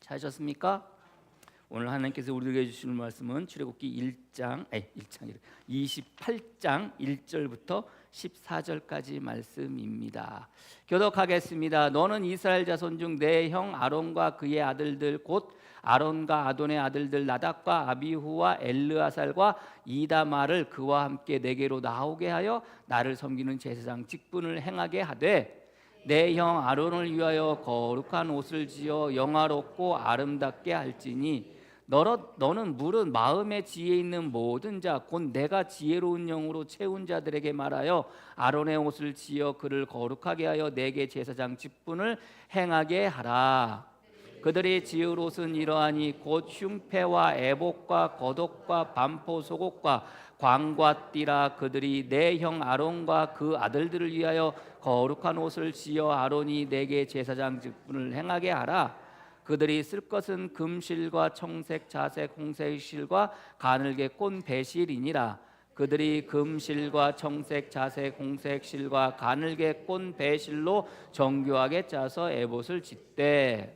찾으셨습니까? 오늘 하나님께서 우리에게 주시는 말씀은 출애굽기 28장 1절부터 14절까지 말씀입니다. 교독하겠습니다. 너는 이스라엘 자손 중 내 형 아론과 그의 아들들 곧 아론과 아돈의 아들들 나답과 아비후와 엘르아살과 이다말을 그와 함께 내게로 나오게 하여 나를 섬기는 제사장 직분을 행하게 하되 내 형 아론을 위하여 거룩한 옷을 지어 영화롭고 아름답게 할지니 너는 물은 마음의 지혜 있는 모든 자 곧 내가 지혜로운 영으로 채운 자들에게 말하여 아론의 옷을 지어 그를 거룩하게 하여 내게 제사장 직분을 행하게 하라. 그들이 지을 옷은 이러하니 곧 흉패와 애복과 겉옷과 반포 속옷과 광과 띠라. 그들이 내 형 아론과 그 아들들을 위하여 거룩한 옷을 지어 아론이 내게 제사장 직분을 행하게 하라. 그들이 쓸 것은 금실과 청색, 자색, 홍색 실과 가늘게 꼰 배실이니라. 그들이 금실과 청색, 자색, 홍색 실과 가늘게 꼰 배실로 정교하게 짜서 에봇을 짓되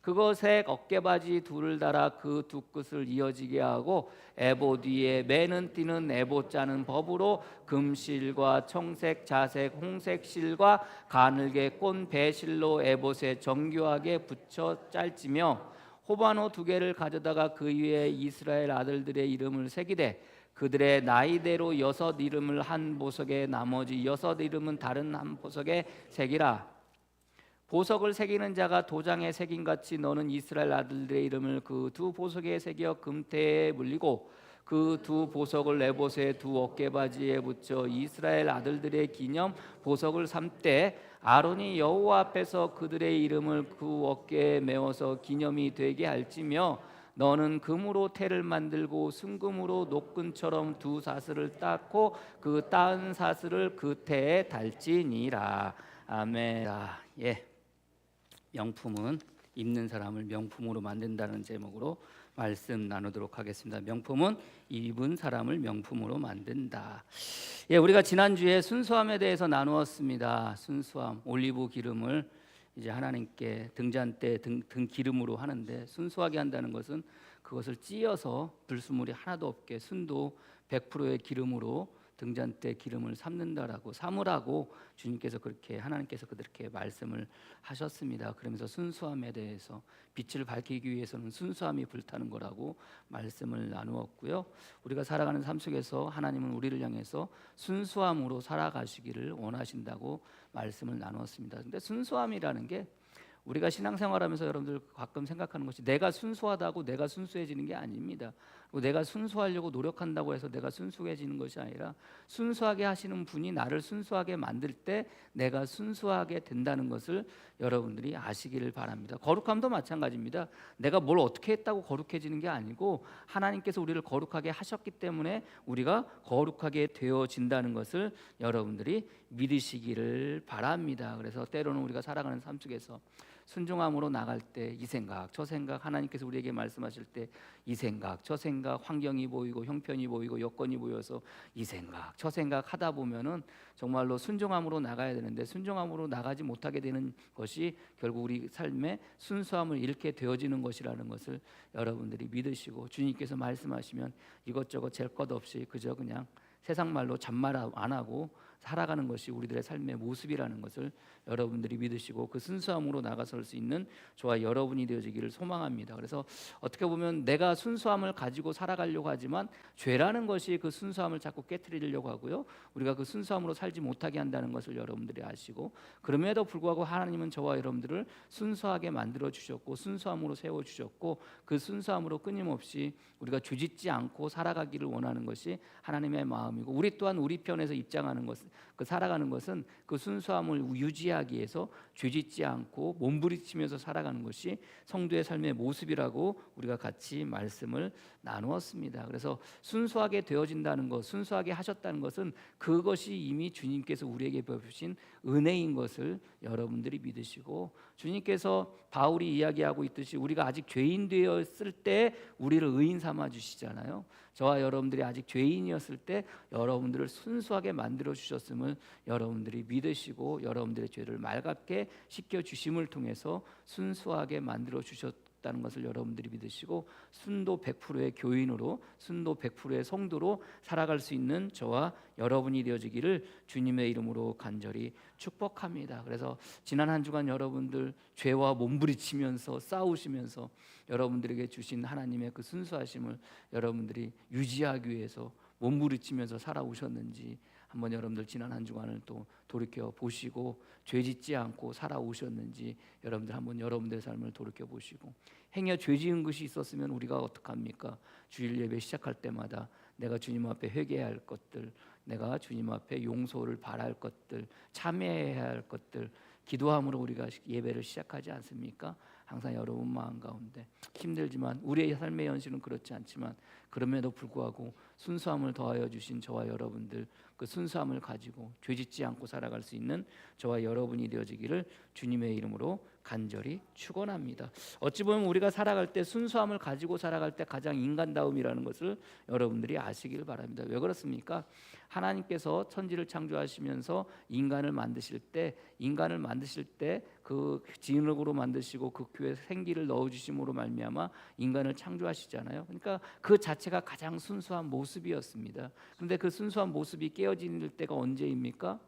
그것에 어깨바지 둘을 달아 그 두 끝을 이어지게 하고 에봇 위에 매는 띠는 에봇 짜는 법으로 금실과 청색, 자색, 홍색 실과 가늘게 꼰 배실로 에봇에 정교하게 붙여 짤지며 호바노 2개를 가져다가 그 위에 이스라엘 아들들의 이름을 새기되 그들의 나이대로 6 이름을 한 보석에 나머지 6 이름은 다른 한 보석에 새기라. 보석을 새기는 자가 도장에 새김같이 너는 이스라엘 아들들의 이름을 그 두 보석에 새겨 금태에 물리고 그 두 보석을 에봇의 두 어깨바지에 붙여 이스라엘 아들들의 기념 보석을 삼되 아론이 여호와 앞에서 그들의 이름을 그 어깨에 메어서 기념이 되게 할지며 너는 금으로 태를 만들고 순금으로 노끈처럼 두 사슬을 닦고 그 따은 사슬을 그 태에 달지니라. 아멘. 예. 명품은 입는 사람을 명품으로 만든다는 제목으로 말씀 나누도록 하겠습니다. 명품은 입은 사람을 명품으로 만든다. 예, 우리가 지난주에 순수함에 대해서 나누었습니다. 순수함, 올리브 기름을 이제 하나님께 등잔대 등 기름으로 하는데 순수하게 한다는 것은 그것을 찧어서 불순물이 하나도 없게 순도 100%의 기름으로 등잔대 기름을 삼으라고 주님께서 그렇게 하나님께서 그렇게 말씀을 하셨습니다. 그러면서 순수함에 대해서 빛을 밝히기 위해서는 순수함이 불타는 거라고 말씀을 나누었고요. 우리가 살아가는 삶 속에서 하나님은 우리를 향해서 순수함으로 살아가시기를 원하신다고 말씀을 나누었습니다. 근데 순수함이라는 게 우리가 신앙생활하면서 여러분들 가끔 생각하는 것이 내가 순수하다고 내가 순수해지는 게 아닙니다. 내가 순수하려고 노력한다고 해서 내가 순수해지는 것이 아니라 순수하게 하시는 분이 나를 순수하게 만들 때 내가 순수하게 된다는 것을 여러분들이 아시기를 바랍니다. 거룩함도 마찬가지입니다. 내가 뭘 어떻게 했다고 거룩해지는 게 아니고 하나님께서 우리를 거룩하게 하셨기 때문에 우리가 거룩하게 되어진다는 것을 여러분들이 믿으시기를 바랍니다. 그래서 때로는 우리가 살아가는 삶 속에서 순종함으로 나갈 때 이 생각 저 생각 하나님께서 우리에게 말씀하실 때 이 생각 저 생각 환경이 보이고 형편이 보이고 여건이 보여서 이 생각 저 생각 하다 보면은 정말로 순종함으로 나가야 되는데 순종함으로 나가지 못하게 되는 것이 결국 우리 삶의 순수함을 잃게 되어지는 것이라는 것을 여러분들이 믿으시고 주님께서 말씀하시면 이것저것 잴 것 없이 그저 그냥 세상 말로 잔말 안 하고 살아가는 것이 우리들의 삶의 모습이라는 것을 여러분들이 믿으시고 그 순수함으로 나가설 수 있는 저와 여러분이 되어지기를 소망합니다. 그래서 어떻게 보면 내가 순수함을 가지고 살아가려고 하지만 죄라는 것이 그 순수함을 자꾸 깨트리려고 하고요. 우리가 그 순수함으로 살지 못하게 한다는 것을 여러분들이 아시고 그럼에도 불구하고 하나님은 저와 여러분들을 순수하게 만들어 주셨고 순수함으로 세워 주셨고 그 순수함으로 끊임없이 우리가 죄짓지 않고 살아가기를 원하는 것이 하나님의 마음이고 우리 또한 우리 편에서 입장하는 것은 그 살아가는 것은 그 순수함을 유지하기 위해서 죄짓지 않고 몸부림치면서 살아가는 것이 성도의 삶의 모습이라고 우리가 같이 말씀을 나누었습니다. 그래서 순수하게 되어진다는 것, 순수하게 하셨다는 것은 그것이 이미 주님께서 우리에게 베푸신 은혜인 것을 여러분들이 믿으시고 주님께서 바울이 이야기하고 있듯이 우리가 아직 죄인 되었을 때 우리를 의인 삼아 주시잖아요. 저와 여러분들이 아직 죄인이었을 때 여러분들을 순수하게 만들어 주셨음을 여러분들이 믿으시고 여러분들의 죄를 말갑게 씻겨 주심을 통해서 순수하게 만들어 주셨 없다는 것을 여러분들이 믿으시고 순도 100%의 교인으로 순도 100%의 성도로 살아갈 수 있는 저와 여러분이 되어지기를 주님의 이름으로 간절히 축복합니다. 그래서 지난 한 주간 여러분들 죄와 몸부리치면서 싸우시면서 여러분들에게 주신 하나님의 그 순수하심을 여러분들이 유지하기 위해서 몸부리치면서 살아오셨는지 한번 여러분들 지난 한 주간을 또 돌이켜 보시고 죄짓지 않고 살아오셨는지 여러분들 한번 여러분들의 삶을 돌이켜 보시고 행여 죄지은 것이 있었으면 우리가 어떡합니까? 주일 예배 시작할 때마다 내가 주님 앞에 회개해야 할 것들, 내가 주님 앞에 용서를 바랄 것들, 참여해야 할 것들 기도함으로 우리가 예배를 시작하지 않습니까? 항상 여러분 마음 가운데 힘들지만 우리의 삶의 현실은 그렇지 않지만 그럼에도 불구하고 순수함을 더하여 주신 저와 여러분들 그 순수함을 가지고 죄짓지 않고 살아갈 수 있는 저와 여러분이 되어지기를 주님의 이름으로 간절히 축원합니다. 어찌 보면 우리가 살아갈 때 순수함을 가지고 살아갈 때 가장 인간다움이라는 것을 여러분들이 아시길 바랍니다. 왜 그렇습니까? 하나님께서 천지를 창조하시면서 인간을 만드실 때 그 진흙으로 만드시고 그 교에 생기를 넣어주심으로 말미암아 인간을 창조하시잖아요. 그러니까 그 자체가 가장 순수한 모습이었습니다. 그런데 그 순수한 모습이 깨어질 때가 언제입니까?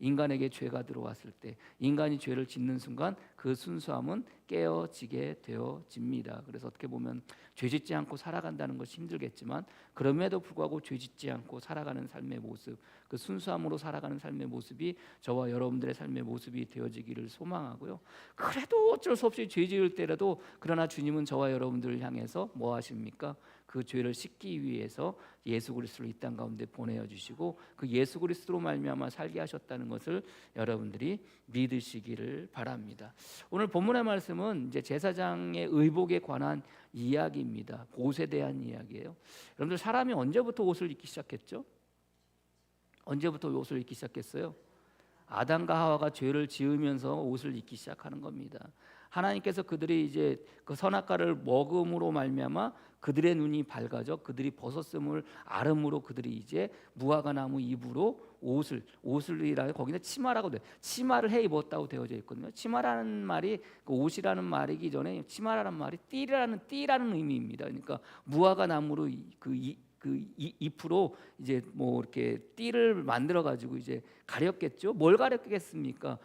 인간에게 죄가 들어왔을 때, 인간이 죄를 짓는 순간 그 순수함은 깨어지게 되어집니다. 그래서 어떻게 보면 죄짓지 않고 살아간다는 것이 힘들겠지만 그럼에도 불구하고 죄짓지 않고 살아가는 삶의 모습, 그 순수함으로 살아가는 삶의 모습이 저와 여러분들의 삶의 모습이 되어지기를 소망하고요. 그래도 어쩔 수 없이 죄 지을 때라도 그러나 주님은 저와 여러분들을 향해서 뭐 하십니까? 그 죄를 씻기 위해서 예수 그리스도를 이 땅 가운데 보내어 주시고 그 예수 그리스도로 말미암아 살게 하셨다는 것을 여러분들이 믿으시기를 바랍니다. 오늘 본문의 말씀은 이제 제사장의 의복에 관한 이야기입니다. 옷에 대한 이야기예요. 여러분들 사람이 언제부터 옷을 입기 시작했죠? 언제부터 옷을 입기 시작했어요? 아담과 하와가 죄를 지으면서 옷을 입기 시작하는 겁니다. 하나님께서 그들이 이제 그 선악과를 먹음으로 말미암아 그들의 눈이 밝아져 그들이 벗었음을 알음으로 그들이 이제 무화과 나무 잎으로 옷을이라 거기는 치마라고 돼. 치마를 해 입었다고 되어져 있거든요. 치마라는 말이 그 옷이라는 말이기 전에 치마라는 말이 띠라는 의미입니다. 그러니까 무화과 나무로 그 잎으로 이제 뭐 이렇게 띠를 만들어 가지고 이제 가렸겠죠. 뭘 가렸겠습니까?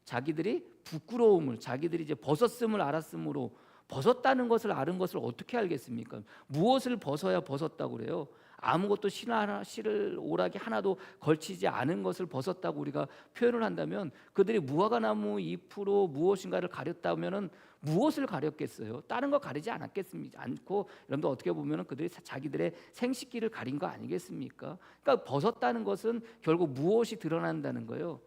자기들이 부끄러움을 자기들이 이제 벗었음을 알았으므로 벗었다는 것을 아는 것을 어떻게 알겠습니까? 무엇을 벗어야 벗었다고 그래요? 아무것도 실을 오락이 하나도 걸치지 않은 것을 벗었다고 우리가 표현을 한다면 그들이 무화과 나무 잎으로 무엇인가를 가렸다면은 무엇을 가렸겠어요? 다른 거 가리지 않았겠습니까? 않고 여러분들 어떻게 보면은 그들이 자기들의 생식기를 가린 거 아니겠습니까? 그러니까 벗었다는 것은 결국 무엇이 드러난다는 거예요?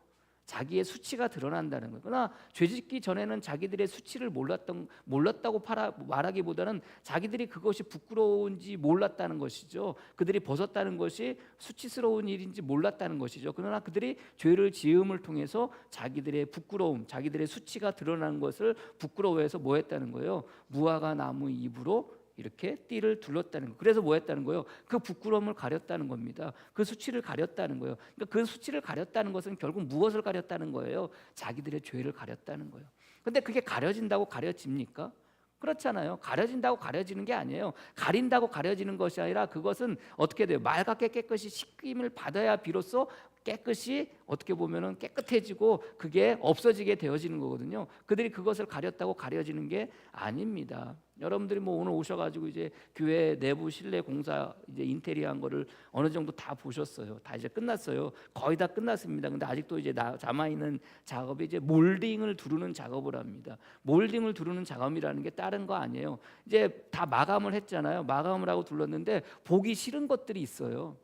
자기의 수치가 드러난다는 거예요. 그러나 죄짓기 전에는 자기들의 수치를 몰랐다고 말하기보다는 자기들이 그것이 부끄러운지 몰랐다는 것이죠. 그들이 벗었다는 것이 수치스러운 일인지 몰랐다는 것이죠. 그러나 그들이 죄를 지음을 통해서 자기들의 부끄러움, 자기들의 수치가 드러나는 것을 부끄러워해서 뭐 했다는 거예요? 무화과 나무 잎으로 이렇게 띠를 둘렀다는 거. 그래서 뭐 했다는 거예요? 그 부끄러움을 가렸다는 겁니다. 그 수치를 가렸다는 거예요. 그러니까 그 수치를 가렸다는 것은 결국 무엇을 가렸다는 거예요? 자기들의 죄를 가렸다는 거예요. 근데 그게 가려진다고 가려집니까? 그렇잖아요. 가려진다고 가려지는 게 아니에요. 가린다고 가려지는 것이 아니라 그것은 어떻게 돼요? 맑게 깨끗이 씻김을 받아야 비로소 깨끗이 어떻게 보면은 깨끗해지고 그게 없어지게 되어지는 거거든요. 그들이 그것을 가렸다고 가려지는 게 아닙니다. 여러분들이 뭐 오늘 오셔가지고 이제 교회 내부 실내 공사 이제 인테리어한 거를 어느 정도 다 보셨어요. 다 이제 끝났어요. 거의 다 끝났습니다. 근데 아직도 이제 남아 있는 작업이 이제 몰딩을 두르는 작업을 합니다. 몰딩을 두르는 작업이라는 게 다른 거 아니에요. 이제 다 마감을 했잖아요. 마감을 하고 둘렀는데 보기 싫은 것들이 있어요.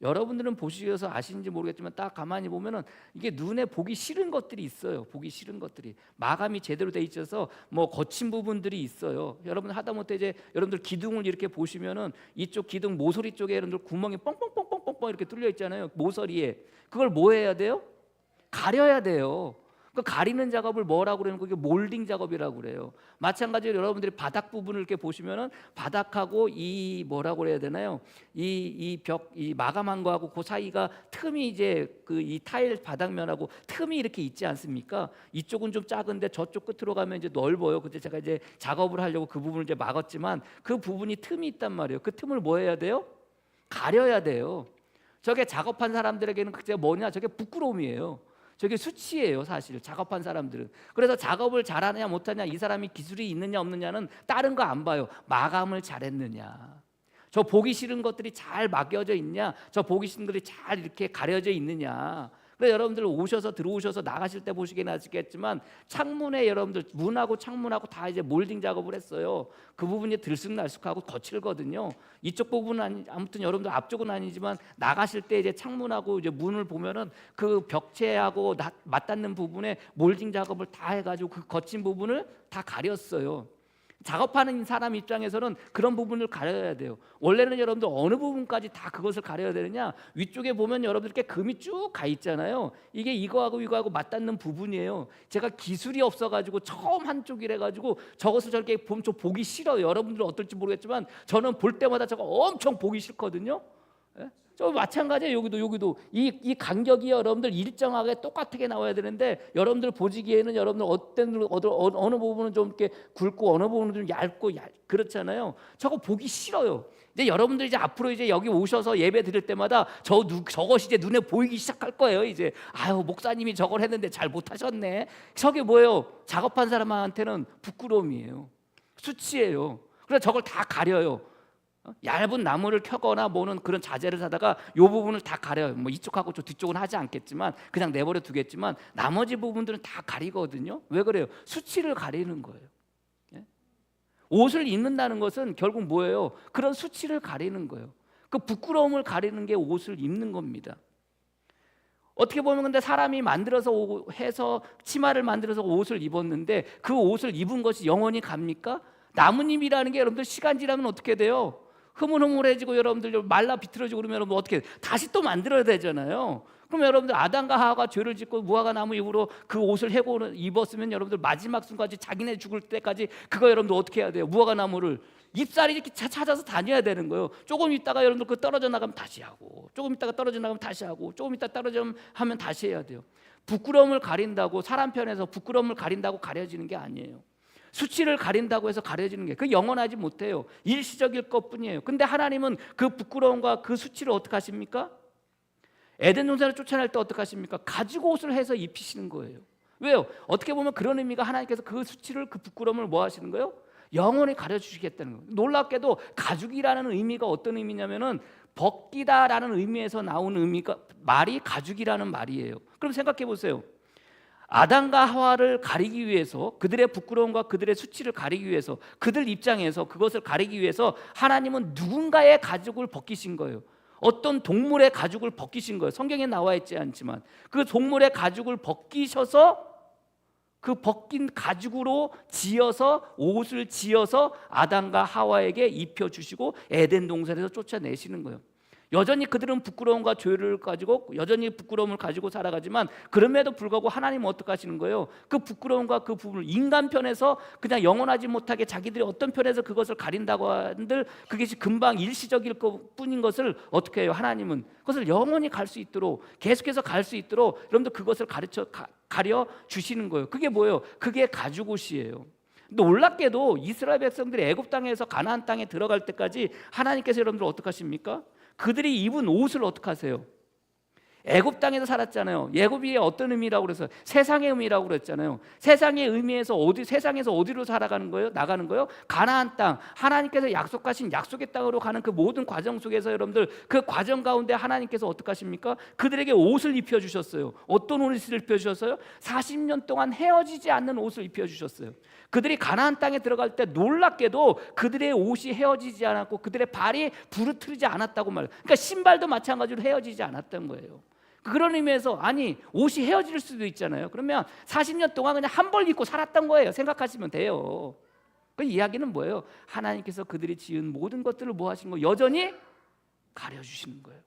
여러분들은 보시셔서 아시는지 모르겠지만 딱 가만히 보면은 이게 눈에 보기 싫은 것들이 있어요. 보기 싫은 것들이 마감이 제대로 돼 있어서 뭐 거친 부분들이 있어요. 여러분 하다못해 이제 여러분들 기둥을 이렇게 보시면은 이쪽 기둥 모서리 쪽에 여러분들 구멍이 뻥뻥뻥뻥뻥뻥 이렇게 뚫려 있잖아요. 모서리에 그걸 뭐 해야 돼요? 가려야 돼요. 그 가리는 작업을 뭐라고 그러는 거예요? 몰딩 작업이라고 그래요. 마찬가지로 여러분들이 바닥 부분을 이렇게 보시면은 바닥하고 이 뭐라고 그래야 되나요? 이 벽, 이 마감한 거하고 그 사이가 틈이 이제 그 이 타일 바닥면하고 틈이 이렇게 있지 않습니까? 이쪽은 좀 작은데 저쪽 끝으로 가면 이제 넓어요. 그때 제가 이제 작업을 하려고 그 부분을 이제 막았지만 그 부분이 틈이 있단 말이에요. 그 틈을 뭐 해야 돼요? 가려야 돼요. 저게 작업한 사람들에게는 그게 뭐냐? 저게 부끄러움이에요. 저게 수치예요. 사실 작업한 사람들은. 그래서 작업을 잘하느냐 못하냐, 이 사람이 기술이 있느냐 없느냐는 다른 거 안 봐요. 마감을 잘했느냐, 저 보기 싫은 것들이 잘 막여져 있냐, 저 보기 싫은 것들이 잘 이렇게 가려져 있느냐. 그래서 여러분들 들어오셔서 나가실 때 보시긴 하시겠지만 창문에 여러분들 문하고 창문하고 다 이제 몰딩 작업을 했어요. 그 부분이 들쑥날쑥하고 거칠거든요. 이쪽 부분은 아무튼 여러분들 앞쪽은 아니지만 나가실 때 이제 창문하고 이제 문을 보면은 그 벽체하고 맞닿는 부분에 몰딩 작업을 다 해가지고 그 거친 부분을 다 가렸어요. 작업하는 사람 입장에서는 그런 부분을 가려야 돼요. 원래는 여러분들 어느 부분까지 다 그것을 가려야 되느냐? 위쪽에 보면 여러분들 이렇게 금이 쭉 가 있잖아요. 이게 이거하고 맞닿는 부분이에요. 제가 기술이 없어가지고 처음 한쪽이래 가지고 저것을 저렇게 보면 좀 보기 싫어요. 여러분들은 어떨지 모르겠지만 저는 볼 때마다 저거 엄청 보기 싫거든요. 예? 저 마찬가지예요. 여기도 이 간격이 여러분들 일정하게 똑같게 나와야 되는데 여러분들 보시기에는 여러분들 어느 부분은 좀 이렇게 굵고 어느 부분은 좀 얇고 그렇잖아요. 저거 보기 싫어요. 이제 여러분들 이제 앞으로 이제 여기 오셔서 예배 드릴 때마다 저것이 이제 눈에 보이기 시작할 거예요. 이제 아유, 목사님이 저걸 했는데 잘 못하셨네. 저게 뭐예요? 작업한 사람한테는 부끄러움이에요. 수치예요. 그래서 저걸 다 가려요. 얇은 나무를 켜거나 뭐는 그런 자재를 사다가 이 부분을 다 가려요. 뭐 이쪽하고 저 뒤쪽은 하지 않겠지만 그냥 내버려 두겠지만 나머지 부분들은 다 가리거든요. 왜 그래요? 수치를 가리는 거예요. 예? 옷을 입는다는 것은 결국 뭐예요? 그런 수치를 가리는 거예요. 그 부끄러움을 가리는 게 옷을 입는 겁니다. 어떻게 보면 근데 사람이 만들어서 해서 치마를 만들어서 옷을 입었는데 그 옷을 입은 것이 영원히 갑니까? 나뭇잎이라는 게 여러분들 시간 지나면 어떻게 돼요? 흐물흐물해지고 여러분들 말라 비틀어지고 그러면 여러분 어떻게 다시 또 만들어야 되잖아요. 그럼 여러분들 아담과 하와가 죄를 짓고 무화과 나무 잎으로 그 옷을 해고 입었으면 여러분들 마지막 순간까지 자기네 죽을 때까지 그거 여러분들 어떻게 해야 돼요? 무화과 나무를 잎사리 이렇게 찾아서 다녀야 되는 거예요. 조금 있다가 여러분들 그 떨어져 나가면 다시 하고, 조금 있다가 떨어져 나가면 다시 하고, 조금 있다 떨어져 하면 다시 해야 돼요. 부끄러움을 가린다고 사람 편에서 부끄러움을 가린다고 가려지는 게 아니에요. 수치를 가린다고 해서 가려지는 게 그 영원하지 못해요. 일시적일 것뿐이에요. 근데 하나님은 그 부끄러움과 그 수치를 어떻게 하십니까? 에덴 동산을 쫓아낼 때 어떻게 하십니까? 가지고 옷을 해서 입히시는 거예요. 왜요? 어떻게 보면 그런 의미가 하나님께서 그 수치를 그 부끄러움을 뭐 하시는 거예요? 영원히 가려주시겠다는 거예요. 놀랍게도 가죽이라는 의미가 어떤 의미냐면은 벗기다라는 의미에서 나오는 의미가 말이 가죽이라는 말이에요. 그럼 생각해 보세요. 아담과 하와를 가리기 위해서 그들의 부끄러움과 그들의 수치를 가리기 위해서 그들 입장에서 그것을 가리기 위해서 하나님은 누군가의 가죽을 벗기신 거예요. 어떤 동물의 가죽을 벗기신 거예요. 성경에 나와 있지 않지만 그 동물의 가죽을 벗기셔서 그 벗긴 가죽으로 옷을 지어서 아담과 하와에게 입혀주시고 에덴 동산에서 쫓아내시는 거예요. 여전히 그들은 부끄러움과 죄를 가지고 여전히 부끄러움을 가지고 살아가지만 그럼에도 불구하고 하나님은 어떻게 하시는 거예요? 그 부끄러움과 그 부분을 인간 편에서 그냥 영원하지 못하게 자기들이 어떤 편에서 그것을 가린다고 한들 그것이 금방 일시적일 뿐인 것을 어떻게 해요? 하나님은 그것을 영원히 갈 수 있도록 계속해서 갈 수 있도록 여러분들 그것을 가려 주시는 거예요. 그게 뭐예요? 그게 가죽옷이에요. 놀랍게도 이스라엘 백성들이 애굽 땅에서 가나안 땅에 들어갈 때까지 하나님께서 여러분들 어떻게 하십니까? 그들이 입은 옷을 어떻게 하세요? 애굽 땅에서 살았잖아요. 애굽이 어떤 의미라고 그래서 세상의 의미라고 그랬잖아요. 세상의 의미에서 세상에서 어디로 살아가는 거예요? 나가는 거예요? 가나안 땅. 하나님께서 약속하신 약속의 땅으로 가는 그 모든 과정 속에서 여러분들 그 과정 가운데 하나님께서 어떻게 하십니까? 그들에게 옷을 입혀 주셨어요. 어떤 옷을 입혀 주셨어요? 40년 동안 헤어지지 않는 옷을 입혀 주셨어요. 그들이 가나안 땅에 들어갈 때 놀랍게도 그들의 옷이 헤어지지 않았고 그들의 발이 부르트르지 않았다고 말해요. 그러니까 신발도 마찬가지로 헤어지지 않았던 거예요. 그런 의미에서 아니 옷이 헤어질 수도 있잖아요. 그러면 40년 동안 그냥 한 벌 입고 살았던 거예요. 생각하시면 돼요. 그 이야기는 뭐예요? 하나님께서 그들이 지은 모든 것들을 뭐 하신 거예요? 여전히 가려주시는 거예요.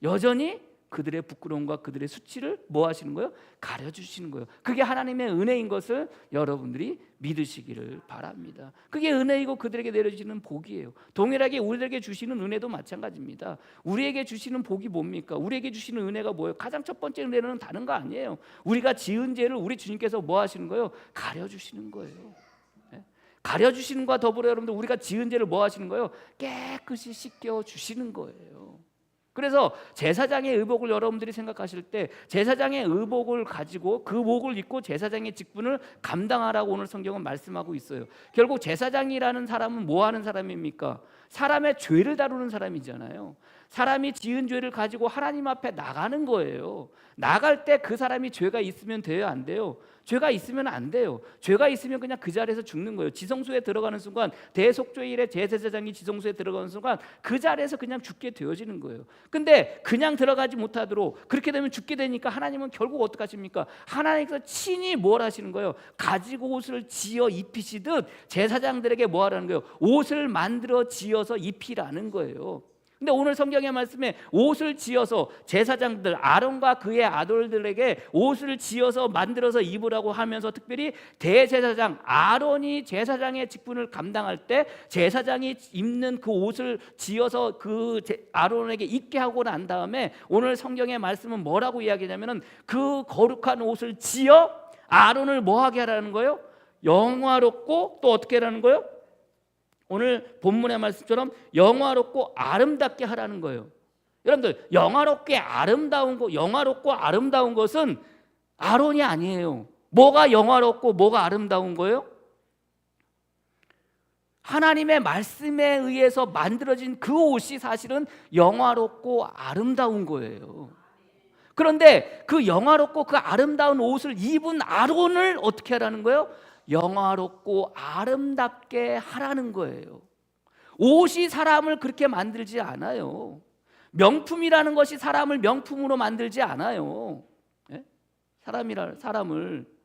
여전히 그들의 부끄러움과 그들의 수치를 뭐 하시는 거예요? 가려주시는 거예요. 그게 하나님의 은혜인 것을 여러분들이 믿으시기를 바랍니다. 그게 은혜이고 그들에게 내려주시는 복이에요. 동일하게 우리에게 주시는 은혜도 마찬가지입니다. 우리에게 주시는 복이 뭡니까? 우리에게 주시는 은혜가 뭐예요? 가장 첫 번째 은혜는 다른 거 아니에요. 우리가 지은 죄를 우리 주님께서 뭐 하시는 거예요? 가려주시는 거예요. 가려주시는 것과 더불어 여러분들 우리가 지은 죄를 뭐 하시는 거예요? 깨끗이 씻겨주시는 거예요. 그래서 제사장의 의복을 여러분들이 생각하실 때 제사장의 의복을 가지고 그 복을 입고 제사장의 직분을 감당하라고 오늘 성경은 말씀하고 있어요. 결국 제사장이라는 사람은 뭐 하는 사람입니까? 사람의 죄를 다루는 사람이잖아요. 사람이 지은 죄를 가지고 하나님 앞에 나가는 거예요. 나갈 때 그 사람이 죄가 있으면 돼요, 안 돼요? 죄가 있으면 안 돼요. 죄가 있으면 그냥 그 자리에서 죽는 거예요. 지성소에 들어가는 순간, 대속죄일에 제사장이 지성소에 들어가는 순간 그 자리에서 그냥 죽게 되어지는 거예요. 근데 그냥 들어가지 못하도록 그렇게 되면 죽게 되니까 하나님은 결국 어떻게 하십니까? 하나님께서 친히 뭘 하시는 거예요? 가지고 옷을 지어 입히시듯 제사장들에게 뭐 하라는 거예요? 옷을 만들어 지어서 입히라는 거예요. 근데 오늘 성경의 말씀에 옷을 지어서 제사장들 아론과 그의 아들들에게 옷을 지어서 만들어서 입으라고 하면서 특별히 대제사장 아론이 제사장의 직분을 감당할 때 제사장이 입는 그 옷을 지어서 그 아론에게 입게 하고 난 다음에 오늘 성경의 말씀은 뭐라고 이야기하냐면은 그 거룩한 옷을 지어 아론을 뭐 하게 하라는 거예요? 영화롭고 또 어떻게 하라는 거예요? 오늘 본문의 말씀처럼 영화롭고 아름답게 하라는 거예요. 여러분들 영화롭고 아름다운 것은 아론이 아니에요. 뭐가 영화롭고 뭐가 아름다운 거예요? 하나님의 말씀에 의해서 만들어진 그 옷이 사실은 영화롭고 아름다운 거예요. 그런데 그 영화롭고 그 아름다운 옷을 입은 아론을 어떻게 하라는 거예요? 영화롭고 아름답게 하라는 거예요. 옷이 사람을 그렇게 만들지 않아요. 명품이라는 것이 사람을 명품으로 만들지 않아요. 사람을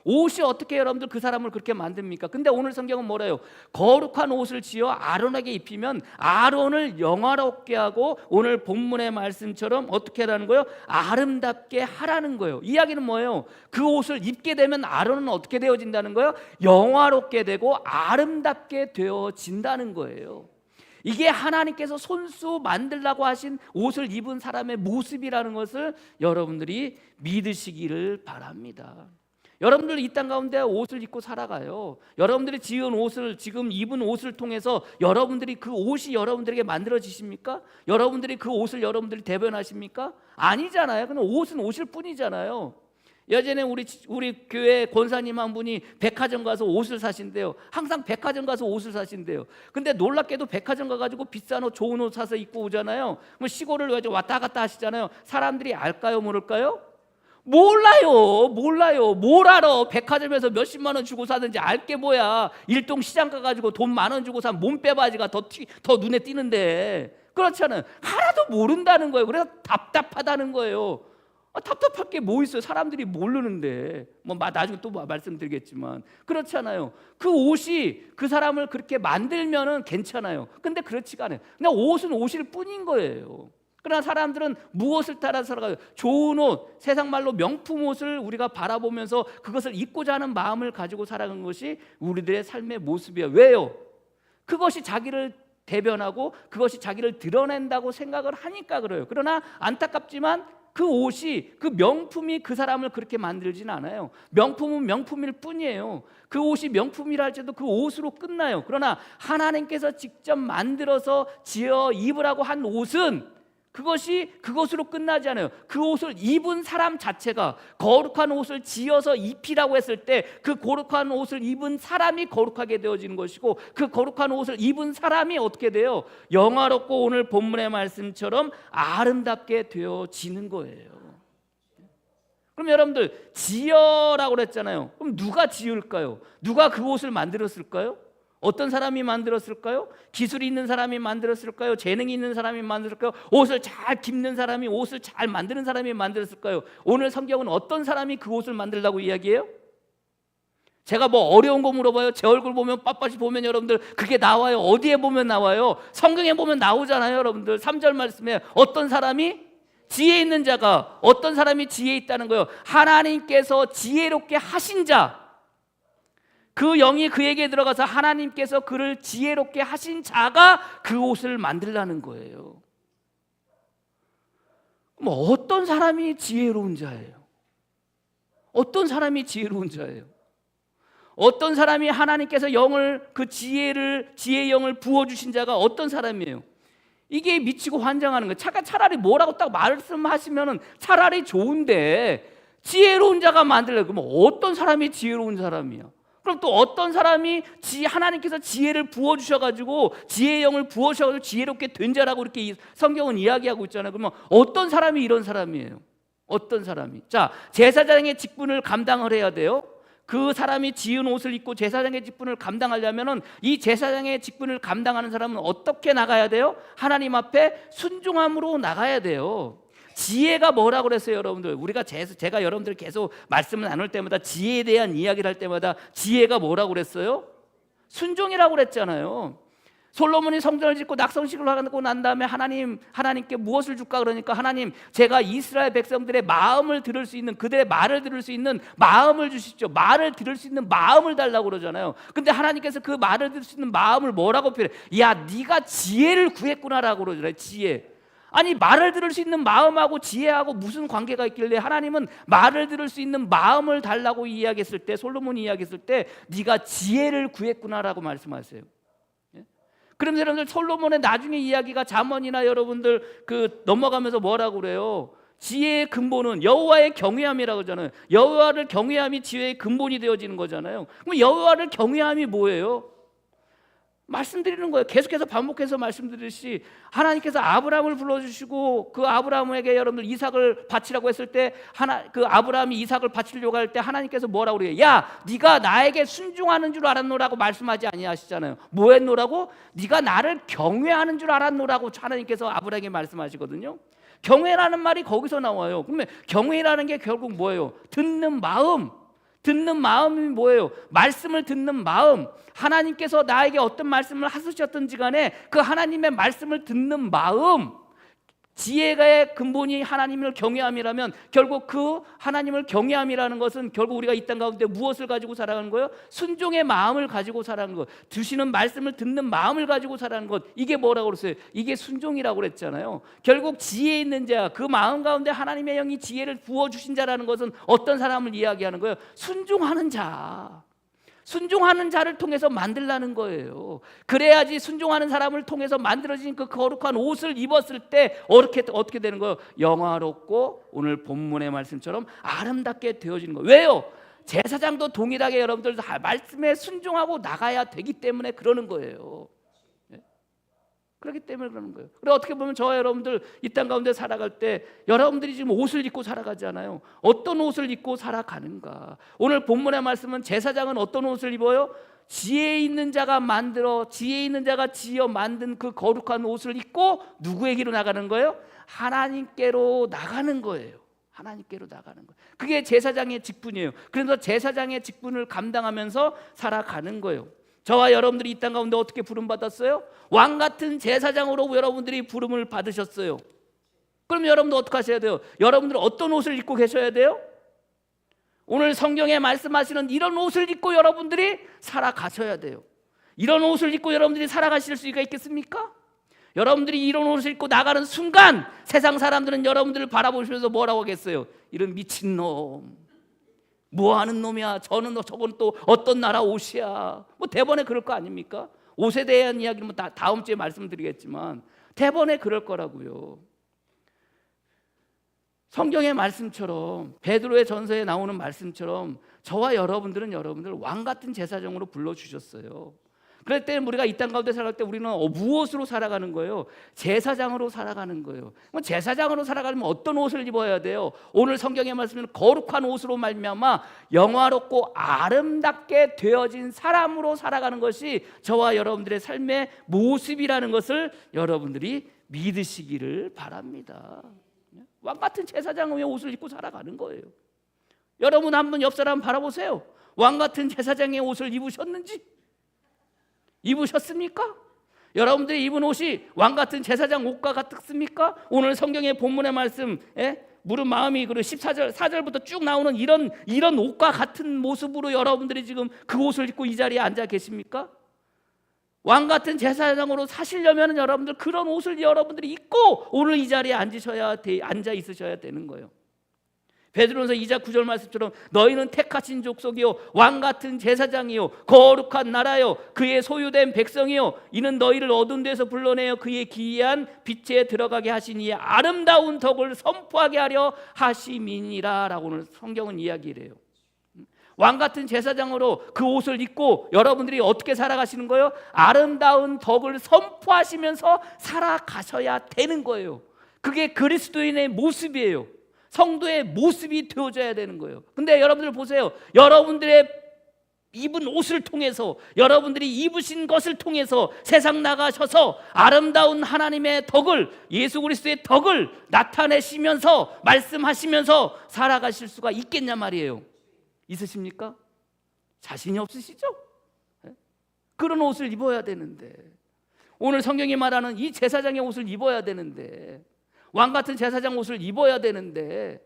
옷이 어떻게 여러분들 그 사람을 그렇게 만듭니까? 근데 오늘 성경은 뭐래요? 거룩한 옷을 지어 아론에게 입히면 아론을 영화롭게 하고 오늘 본문의 말씀처럼 어떻게 하라는 거예요? 아름답게 하라는 거예요. 이야기는 뭐예요? 그 옷을 입게 되면 아론은 어떻게 되어진다는 거예요? 영화롭게 되고 아름답게 되어진다는 거예요. 이게 하나님께서 손수 만들라고 하신 옷을 입은 사람의 모습이라는 것을 여러분들이 믿으시기를 바랍니다. 여러분들 이 땅 가운데 옷을 입고 살아가요. 여러분들이 지은 옷을 지금 입은 옷을 통해서 여러분들이 그 옷이 여러분들에게 만들어지십니까? 여러분들이 그 옷을 여러분들이 대변하십니까? 아니잖아요. 그냥 옷은 옷일 뿐이잖아요. 예전에 우리 교회 권사님 한 분이 백화점 가서 옷을 사신대요. 항상 백화점 가서 옷을 사신대요. 근데 놀랍게도 백화점 가가지고 비싼 옷 좋은 옷 사서 입고 오잖아요. 그럼 시골을 왔다 갔다 하시잖아요. 사람들이 알까요 모를까요? 몰라요. 뭘 알아? 백화점에서 몇십만 원 주고 사든지 알게 뭐야. 일동 시장 가가지고 돈 10,000원 주고 산 몸빼바지가 더 눈에 띄는데. 그렇잖아요. 하나도 모른다는 거예요. 그래서 답답하다는 거예요. 답답할 게 뭐 있어요? 사람들이 모르는데. 나중에 또 말씀드리겠지만 그렇잖아요. 그 옷이 그 사람을 그렇게 만들면은 괜찮아요. 근데 그렇지가 않아요. 그냥 옷은 옷일 뿐인 거예요. 그러나 사람들은 무엇을 따라 살아가요? 좋은 옷, 세상 말로 명품 옷을 우리가 바라보면서 그것을 입고자 하는 마음을 가지고 살아가는 것이 우리들의 삶의 모습이에요. 왜요? 그것이 자기를 대변하고 그것이 자기를 드러낸다고 생각을 하니까 그래요. 그러나 안타깝지만 그 옷이, 그 명품이 그 사람을 그렇게 만들진 않아요. 명품은 명품일 뿐이에요. 그 옷이 명품이라 할지라도 그 옷으로 끝나요. 그러나 하나님께서 직접 만들어서 지어 입으라고 한 옷은 그것으로 끝나지 않아요. 그 옷을 입은 사람 자체가 거룩한 옷을 지어서 입히라고 했을 때 그 거룩한 옷을 입은 사람이 거룩하게 되어지는 것이고 그 거룩한 옷을 입은 사람이 어떻게 돼요? 영화롭고 오늘 본문의 말씀처럼 아름답게 되어지는 거예요. 그럼 여러분들 지어라고 그랬잖아요. 그럼 누가 지을까요? 누가 그 옷을 만들었을까요? 어떤 사람이 만들었을까요? 기술이 있는 사람이 만들었을까요? 재능이 있는 사람이 만들었을까요? 옷을 잘 깁는 사람이, 옷을 잘 만드는 사람이 만들었을까요? 오늘 성경은 어떤 사람이 그 옷을 만들라고 이야기해요? 제가 어려운 거 물어봐요. 제 얼굴 보면 빳빳이 보면 여러분들 그게 나와요. 어디에 보면 나와요? 성경에 보면 나오잖아요. 여러분들 3절 말씀에 어떤 사람이 지혜 있는 자가 어떤 사람이 지혜 있다는 거예요? 하나님께서 지혜롭게 하신 자, 그 영이 그에게 들어가서 하나님께서 그를 지혜롭게 하신 자가 그 옷을 만들라는 거예요. 그럼 어떤 사람이 지혜로운 자예요? 어떤 사람이 지혜로운 자예요? 어떤 사람이 하나님께서 영을, 그 지혜의 영을 부어주신 자가 어떤 사람이에요? 이게 미치고 환장하는 거예요. 차라리 뭐라고 딱 말씀하시면 차라리 좋은데 지혜로운 자가 만들려고 그러면 어떤 사람이 지혜로운 사람이야? 그럼 또 어떤 사람이 하나님께서 지혜를 부어주셔가지고 지혜의 영을 부어주셔가지고 지혜롭게 된 자라고 이렇게 성경은 이야기하고 있잖아요. 그러면 어떤 사람이 이런 사람이에요? 어떤 사람이? 자, 제사장의 직분을 감당을 해야 돼요. 그 사람이 지은 옷을 입고 제사장의 직분을 감당하려면 이 제사장의 직분을 감당하는 사람은 어떻게 나가야 돼요? 하나님 앞에 순종함으로 나가야 돼요. 지혜가 뭐라고 그랬어요, 여러분들? 제가 여러분들 계속 말씀을 나눌 때마다 지혜에 대한 이야기를 할 때마다 지혜가 뭐라고 그랬어요? 순종이라고 그랬잖아요. 솔로몬이 성전을 짓고 낙성식을 하고 난 다음에 하나님께 무엇을 줄까 그러니까 하나님, 제가 이스라엘 백성들의 마음을 들을 수 있는, 그들의 말을 들을 수 있는 마음을 주십시오. 말을 들을 수 있는 마음을 달라고 그러잖아요. 근데 하나님께서 그 말을 들을 수 있는 마음을 뭐라고 표현해? 야, 네가 지혜를 구했구나라고 그러잖아요. 지혜. 아니, 말을 들을 수 있는 마음하고 지혜하고 무슨 관계가 있길래 하나님은 말을 들을 수 있는 마음을 달라고 이야기했을 때, 솔로몬이 이야기했을 때 네가 지혜를 구했구나라고 말씀하세요. 그러면서 여러분들 솔로몬의 나중에 이야기가 잠언이나 여러분들 넘어가면서 뭐라고 그래요? 지혜의 근본은 여호와의 경외함이라고 하잖아요. 여호와를 경외함이 지혜의 근본이 되어지는 거잖아요. 그럼 여호와를 경외함이 뭐예요? 말씀드리는 거예요. 계속해서 반복해서 말씀드리듯이 하나님께서 아브라함을 불러주시고 그 아브라함에게 여러분들 이삭을 바치라고 했을 때 그 아브라함이 이삭을 바치려고 할 때 하나님께서 뭐라고 그래요? 야, 네가 나에게 순종하는 줄 알았노라고 말씀하지 아니하시잖아요. 뭐 했노라고? 네가 나를 경외하는 줄 알았노라고 하나님께서 아브라함에게 말씀하시거든요. 경외라는 말이 거기서 나와요. 그러면 경외라는 게 결국 뭐예요? 듣는 마음. 듣는 마음이 뭐예요? 말씀을 듣는 마음. 하나님께서 나에게 어떤 말씀을 하셨든지 간에 그 하나님의 말씀을 듣는 마음. 지혜의 근본이 하나님을 경외함이라면 결국 그 하나님을 경외함이라는 것은 결국 우리가 이 땅 가운데 무엇을 가지고 살아가는 거예요? 순종의 마음을 가지고 살아가는 것, 드시는 말씀을 듣는 마음을 가지고 살아가는 것. 이게 뭐라고 그랬어요? 이게 순종이라고 그랬잖아요. 결국 지혜 있는 자, 그 마음 가운데 하나님의 영이 지혜를 부어주신 자라는 것은 어떤 사람을 이야기하는 거예요? 순종하는 자. 순종하는 자를 통해서 만들라는 거예요. 그래야지 순종하는 사람을 통해서 만들어진 그 거룩한 옷을 입었을 때 어떻게 되는 거예요? 영화롭고 오늘 본문의 말씀처럼 아름답게 되어지는 거예요. 왜요? 제사장도 동일하게 여러분들 다 말씀에 순종하고 나가야 되기 때문에 그러는 거예요. 그렇기 때문에 그러는 거예요. 그리고 어떻게 보면 저와 여러분들 이 땅 가운데 살아갈 때 여러분들이 지금 옷을 입고 살아가잖아요. 어떤 옷을 입고 살아가는가? 오늘 본문의 말씀은 제사장은 어떤 옷을 입어요? 지혜 있는 자가 지어 만든 그 거룩한 옷을 입고 누구에게로 나가는 거예요? 하나님께로 나가는 거예요. 하나님께로 나가는 거예요. 그게 제사장의 직분이에요. 그래서 제사장의 직분을 감당하면서 살아가는 거예요. 저와 여러분들이 이 땅 가운데 어떻게 부름받았어요? 왕 같은 제사장으로 여러분들이 부름을 받으셨어요. 그럼 여러분들 어떻게 하셔야 돼요? 여러분들 어떤 옷을 입고 계셔야 돼요? 오늘 성경에 말씀하시는 이런 옷을 입고 여러분들이 살아가셔야 돼요. 이런 옷을 입고 여러분들이 살아가실 수가 있겠습니까? 여러분들이 이런 옷을 입고 나가는 순간 세상 사람들은 여러분들을 바라보시면서 뭐라고 하겠어요? 이런 미친놈, 뭐하는 놈이야, 저건 또 어떤 나라 옷이야. 뭐 대번에 그럴 거 아닙니까? 옷에 대한 이야기는 다음 주에 말씀드리겠지만 대번에 그럴 거라고요. 성경의 말씀처럼, 베드로의 전서에 나오는 말씀처럼 저와 여러분들은 여러분들 왕 같은 제사장으로 불러주셨어요. 그럴 때 우리가 이 땅 가운데 살아갈 때 우리는 무엇으로 살아가는 거예요? 제사장으로 살아가는 거예요. 제사장으로 살아가려면 어떤 옷을 입어야 돼요? 오늘 성경의 말씀은 거룩한 옷으로 말미암아 영화롭고 아름답게 되어진 사람으로 살아가는 것이 저와 여러분들의 삶의 모습이라는 것을 여러분들이 믿으시기를 바랍니다. 왕 같은 제사장의 옷을 입고 살아가는 거예요. 여러분 한번 옆 사람 바라보세요. 왕 같은 제사장의 옷을 입으셨는지? 입으셨습니까? 여러분들이 입은 옷이 왕 같은 제사장 옷과 같습니까? 오늘 성경의 본문의 말씀, 무릇 마음이 그리고 4절부터 쭉 나오는 이런 옷과 같은 모습으로 여러분들이 지금 그 옷을 입고 이 자리에 앉아 계십니까? 왕 같은 제사장으로 사시려면 여러분들 그런 옷을 여러분들이 입고 오늘 이 자리에 앉아 있으셔야 되는 거예요. 베드로전서 2장 9절 말씀처럼 너희는 택하신 족속이요 왕 같은 제사장이요 거룩한 나라요 그의 소유된 백성이요 이는 너희를 어두운 데서 불러내어 그의 기이한 빛에 들어가게 하신 이의 아름다운 덕을 선포하게 하려 하심이니라 라고 오늘 성경은 이야기를 해요. 왕 같은 제사장으로 그 옷을 입고 여러분들이 어떻게 살아가시는 거예요? 아름다운 덕을 선포하시면서 살아가셔야 되는 거예요. 그게 그리스도인의 모습이에요. 성도의 모습이 되어져야 되는 거예요. 근데 여러분들 보세요. 여러분들의 입은 옷을 통해서 여러분들이 입으신 것을 통해서 세상 나가셔서 아름다운 하나님의 덕을 예수 그리스도의 덕을 나타내시면서 말씀하시면서 살아가실 수가 있겠냐 말이에요. 있으십니까? 자신이 없으시죠? 그런 옷을 입어야 되는데 오늘 성경이 말하는 이 제사장의 옷을 입어야 되는데 왕 같은 제사장 옷을 입어야 되는데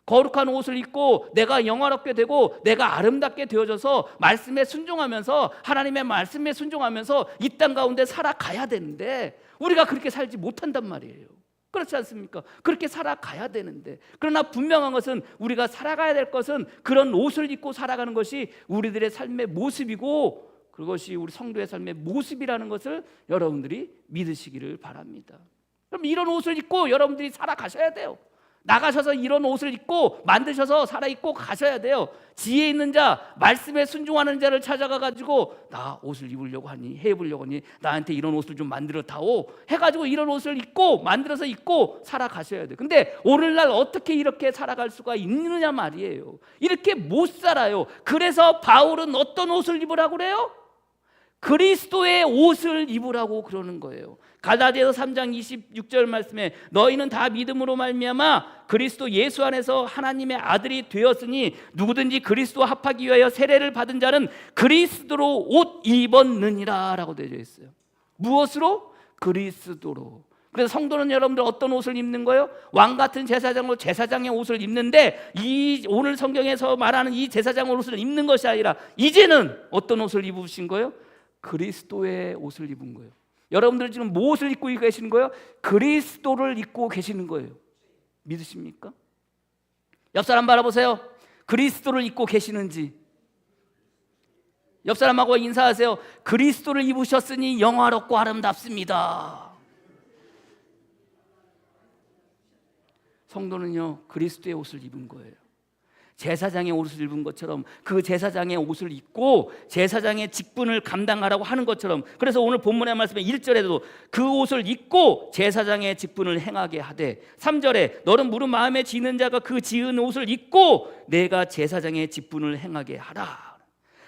거룩한 옷을 입고 내가 영화롭게 되고 내가 아름답게 되어져서 말씀에 순종하면서 하나님의 말씀에 순종하면서 이 땅 가운데 살아가야 되는데 우리가 그렇게 살지 못한단 말이에요. 그렇지 않습니까? 그렇게 살아가야 되는데 그러나 분명한 것은 우리가 살아가야 될 것은 그런 옷을 입고 살아가는 것이 우리들의 삶의 모습이고 그것이 우리 성도의 삶의 모습이라는 것을 여러분들이 믿으시기를 바랍니다. 그럼 이런 옷을 입고 여러분들이 살아가셔야 돼요. 나가셔서 이런 옷을 입고 만드셔서 살아 입고 가셔야 돼요. 지혜 있는 자, 말씀에 순종하는 자를 찾아가 가지고 나 옷을 입으려고 하니 해보려고 하니 나한테 이런 옷을 좀 만들어 다오 해가지고 이런 옷을 입고 만들어서 입고 살아가셔야 돼요. 근데 오늘날 어떻게 이렇게 살아갈 수가 있느냐 말이에요. 이렇게 못 살아요. 그래서 바울은 어떤 옷을 입으라고 그래요? 그리스도의 옷을 입으라고 그러는 거예요. 갈라디아서 3장 26절 말씀에 너희는 다 믿음으로 말미암아 그리스도 예수 안에서 하나님의 아들이 되었으니 누구든지 그리스도와 합하기 위하여 세례를 받은 자는 그리스도로 옷 입었느니라 라고 되어 있어요. 무엇으로? 그리스도로. 그래서 성도는 여러분들 어떤 옷을 입는 거예요? 왕 같은 제사장으로 제사장의 옷을 입는데 이 오늘 성경에서 말하는 이 제사장 옷을 입는 것이 아니라 이제는 어떤 옷을 입으신 거예요? 그리스도의 옷을 입은 거예요. 여러분들 지금 무엇을 입고 계시는 거예요? 그리스도를 입고 계시는 거예요. 믿으십니까? 옆 사람 바라보세요. 그리스도를 입고 계시는지. 옆 사람하고 인사하세요. 그리스도를 입으셨으니 영화롭고 아름답습니다. 성도는요 그리스도의 옷을 입은 거예요. 제사장의 옷을 입은 것처럼 그 제사장의 옷을 입고 제사장의 직분을 감당하라고 하는 것처럼 그래서 오늘 본문의 말씀에 1절에도 그 옷을 입고 제사장의 직분을 행하게 하되 3절에 너는 무릇 마음에 지는 자가 그 지은 옷을 입고 내가 제사장의 직분을 행하게 하라.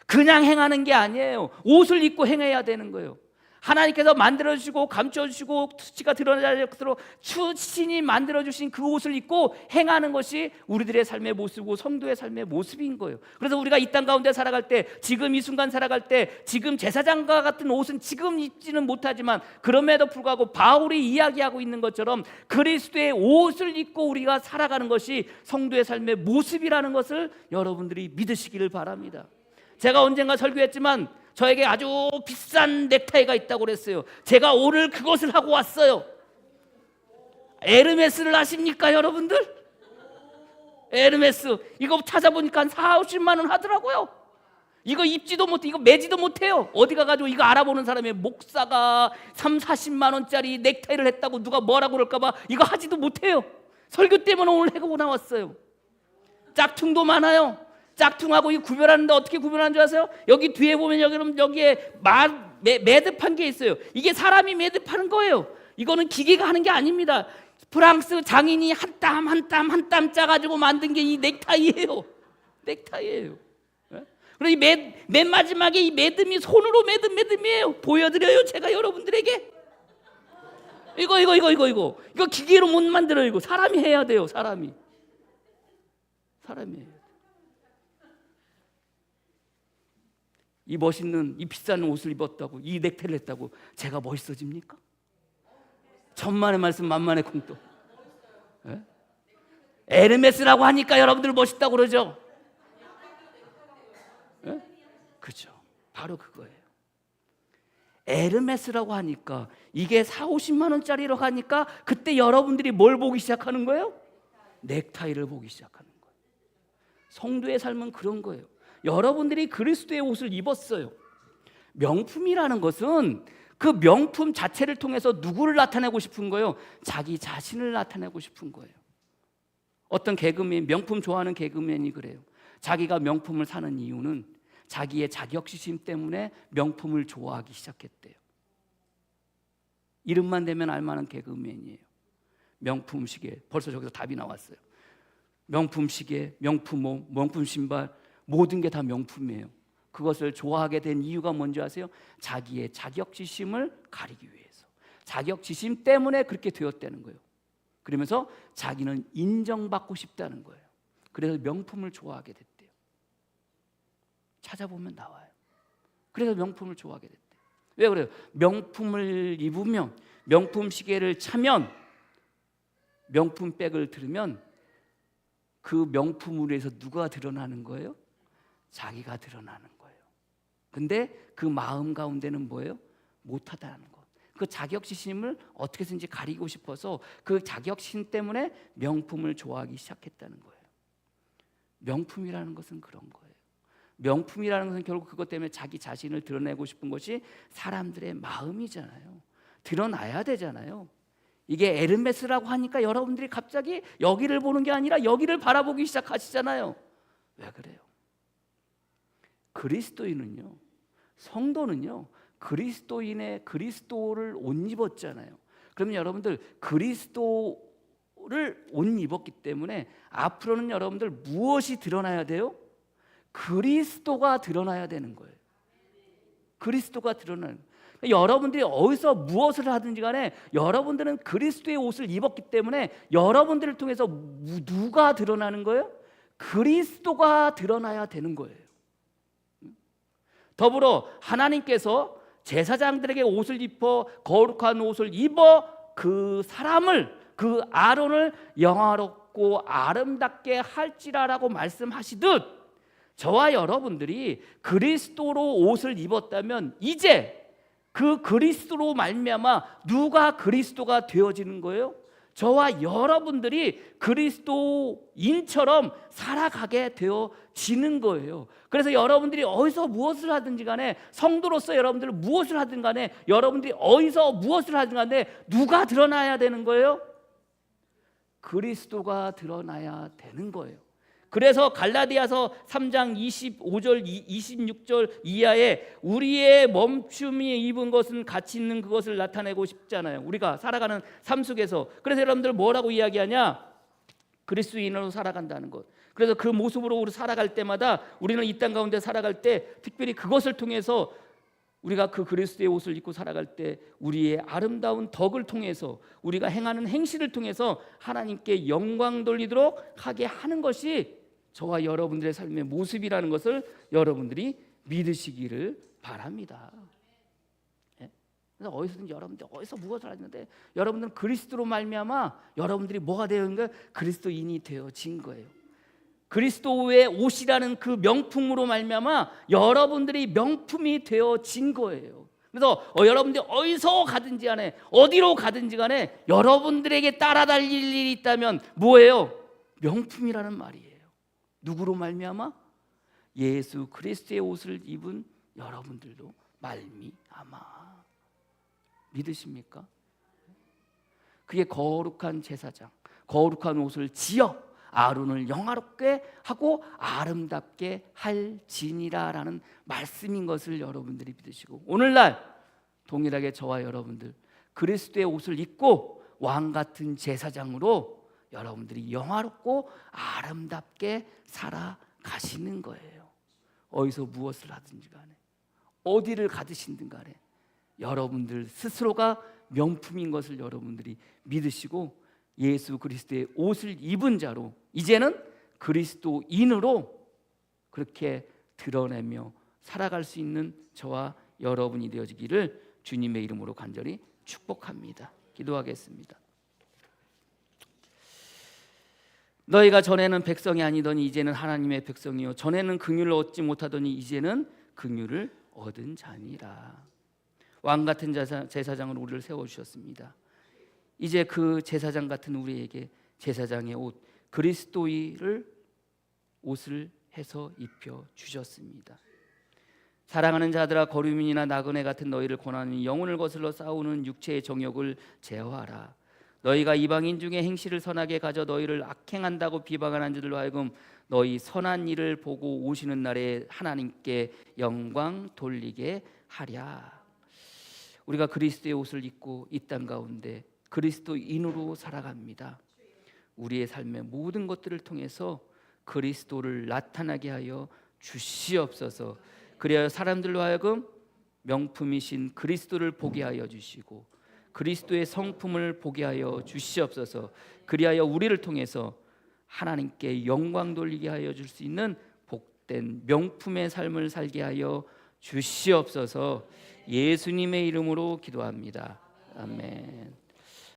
그냥 행하는 게 아니에요. 옷을 입고 행해야 되는 거예요. 하나님께서 만들어주시고 감춰주시고 수치가 드러나지 것으로 추신이 만들어주신 그 옷을 입고 행하는 것이 우리들의 삶의 모습이고 성도의 삶의 모습인 거예요. 그래서 우리가 이 땅 가운데 살아갈 때 지금 이 순간 살아갈 때 지금 제사장과 같은 옷은 지금 입지는 못하지만 그럼에도 불구하고 바울이 이야기하고 있는 것처럼 그리스도의 옷을 입고 우리가 살아가는 것이 성도의 삶의 모습이라는 것을 여러분들이 믿으시기를 바랍니다. 제가 언젠가 설교했지만 저에게 아주 비싼 넥타이가 있다고 그랬어요. 제가 오늘 그것을 하고 왔어요. 에르메스를 아십니까 여러분들? 에르메스 이거 찾아보니까 한 40-50만 원 하더라고요. 이거 입지도 못해, 이거 매지도 못해요. 어디 가가지고 이거 알아보는 사람이 목사가 30-40만 원짜리 넥타이를 했다고 누가 뭐라고 그럴까봐 이거 하지도 못해요. 설교 때문에 오늘 해고 나왔어요. 짝퉁도 많아요. 짝퉁하고 이 구별하는데 어떻게 구별하는 줄 아세요? 여기 뒤에 보면 여기에 매듭한 게 있어요. 이게 사람이 매듭하는 거예요. 이거는 기계가 하는 게 아닙니다. 프랑스 장인이 한 땀 한 땀 한 땀 짜가지고 만든 게 이 넥타이예요. 넥타이예요. 그리고 맨 마지막에 이 매듭이 손으로 매듭 매듭이에요. 보여드려요 제가 여러분들에게. 이거 기계로 못 만들어요. 이거 사람이 해야 돼요. 사람이 해요. 이 멋있는 이 비싼 옷을 입었다고, 이 넥타이를 했다고 제가 멋있어집니까? 천만의 말씀 만만의 공도. 예? 에르메스라고 하니까 여러분들 멋있다고 그러죠. 예? 그죠. 바로 그거예요. 에르메스라고 하니까, 이게 4, 50만 원짜리로 하니까 그때 여러분들이 뭘 보기 시작하는 거예요? 넥타이를 보기 시작하는 거예요. 성도의 삶은 그런 거예요. 여러분들이 그리스도의 옷을 입었어요. 명품이라는 것은 그 명품 자체를 통해서 누구를 나타내고 싶은 거예요? 자기 자신을 나타내고 싶은 거예요. 어떤 개그맨, 명품 좋아하는 개그맨이 그래요. 자기가 명품을 사는 이유는 자기의 자격지심 때문에 명품을 좋아하기 시작했대요. 이름만 대면 알만한 개그맨이에요. 명품 시계, 벌써 저기서 답이 나왔어요. 명품 시계, 명품 옷, 명품 신발, 모든 게 다 명품이에요. 그것을 좋아하게 된 이유가 뭔지 아세요? 자기의 자격지심을 가리기 위해서. 자격지심 때문에 그렇게 되었다는 거예요. 그러면서 자기는 인정받고 싶다는 거예요. 그래서 명품을 좋아하게 됐대요. 찾아보면 나와요. 그래서 명품을 좋아하게 됐대요. 왜 그래요? 명품을 입으면, 명품 시계를 차면, 명품 백을 들으면 그 명품으로 해서 누가 드러나는 거예요? 자기가 드러나는 거예요. 근데 그 마음 가운데는 뭐예요? 못하다는 거. 그 자격지심을 어떻게든지 가리고 싶어서 그 자격심 때문에 명품을 좋아하기 시작했다는 거예요. 명품이라는 것은 그런 거예요. 명품이라는 것은 결국 그것 때문에 자기 자신을 드러내고 싶은 것이 사람들의 마음이잖아요. 드러나야 되잖아요. 이게 에르메스라고 하니까 여러분들이 갑자기 여기를 보는 게 아니라 여기를 바라보기 시작하시잖아요. 왜 그래요? 그리스도인은요, 성도는요, 그리스도인의 그리스도를 옷 입었잖아요. 그러면 여러분들 그리스도를 옷 입었기 때문에 앞으로는 여러분들 무엇이 드러나야 돼요? 그리스도가 드러나야 되는 거예요. 그리스도가 드러나는 거예요. 여러분들이 어디서 무엇을 하든지 간에 여러분들은 그리스도의 옷을 입었기 때문에 여러분들을 통해서 누가 드러나는 거예요? 그리스도가 드러나야 되는 거예요. 더불어 하나님께서 제사장들에게 옷을 입어, 거룩한 옷을 입어 그 사람을, 그 아론을 영화롭고 아름답게 할지라라고 말씀하시듯, 저와 여러분들이 그리스도로 옷을 입었다면 이제 그 그리스도로 말미암아 누가 그리스도가 되어지는 거예요? 저와 여러분들이 그리스도인처럼 살아가게 되어지는 거예요. 그래서 여러분들이 어디서 무엇을 하든지 간에, 성도로서 여러분들 무엇을 하든 간에, 여러분들이 어디서 무엇을 하든 간에 누가 드러나야 되는 거예요? 그리스도가 드러나야 되는 거예요. 그래서 갈라디아서 3장 25절 26절 이하에 우리의 멈춤이 입은 것은 가치 있는 그것을 나타내고 싶잖아요. 우리가 살아가는 삶 속에서. 그래서 여러분들 뭐라고 이야기하냐? 그리스도인으로 살아간다는 것. 그래서 그 모습으로 우리 살아갈 때마다, 우리는 이 땅 가운데 살아갈 때 특별히 그것을 통해서 우리가 그 그리스도의 옷을 입고 살아갈 때 우리의 아름다운 덕을 통해서, 우리가 행하는 행실을 통해서 하나님께 영광 돌리도록 하게 하는 것이 저와 여러분들의 삶의 모습이라는 것을 여러분들이 믿으시기를 바랍니다. 그래서 어디서든지 여러분들 어디서 무엇을 하는데 여러분들은 그리스도로 말미암아 여러분들이 뭐가 되는 거예요? 그리스도인이 되어진 거예요. 그리스도의 옷이라는 그 명품으로 말미암아 여러분들이 명품이 되어진 거예요. 그래서 여러분들이 어디서 가든지 간에, 어디로 가든지 간에 여러분들에게 따라다닐 일이 있다면 뭐예요? 명품이라는 말이에요. 누구로 말미암아? 예수 그리스도의 옷을 입은 여러분들도 말미암아. 믿으십니까? 그게 거룩한 제사장, 거룩한 옷을 지어 아론을 영화롭게 하고 아름답게 할지니라라는 말씀인 것을 여러분들이 믿으시고, 오늘날 동일하게 저와 여러분들 그리스도의 옷을 입고 왕 같은 제사장으로 여러분들이 영화롭고 아름답게 살아가시는 거예요. 어디서 무엇을 하든지 간에, 어디를 가드시든 간에 여러분들 스스로가 명품인 것을 여러분들이 믿으시고 예수 그리스도의 옷을 입은 자로 이제는 그리스도인으로 그렇게 드러내며 살아갈 수 있는 저와 여러분이 되어지기를 주님의 이름으로 간절히 축복합니다. 기도하겠습니다. 너희가 전에는 백성이 아니더니 이제는 하나님의 백성이요 전에는 긍휼을 얻지 못하더니 이제는 긍휼을 얻은 자니라. 왕 같은 제사장으로 우리를 세워주셨습니다. 이제 그 제사장 같은 우리에게 제사장의 옷 그리스도의를 옷을 해서 입혀 주셨습니다. 사랑하는 자들아 거류민이나 나그네 같은 너희를 고난하니 영혼을 거슬러 싸우는 육체의 정욕을 제어하라. 너희가 이방인 중에 행실을 선하게 가져 너희를 악행한다고 비방하는 자들로 하여금 너희 선한 일을 보고 오시는 날에 하나님께 영광 돌리게 하랴. 우리가 그리스도의 옷을 입고 이 땅 가운데 그리스도인으로 살아갑니다. 우리의 삶의 모든 것들을 통해서 그리스도를 나타나게 하여 주시옵소서. 그래야 사람들로 하여금 명품이신 그리스도를 보게 하여 주시고 그리스도의 성품을 보게 하여 주시옵소서. 그리하여 우리를 통해서 하나님께 영광 돌리게 하여 줄 수 있는 복된 명품의 삶을 살게 하여 주시옵소서. 예수님의 이름으로 기도합니다. 아멘.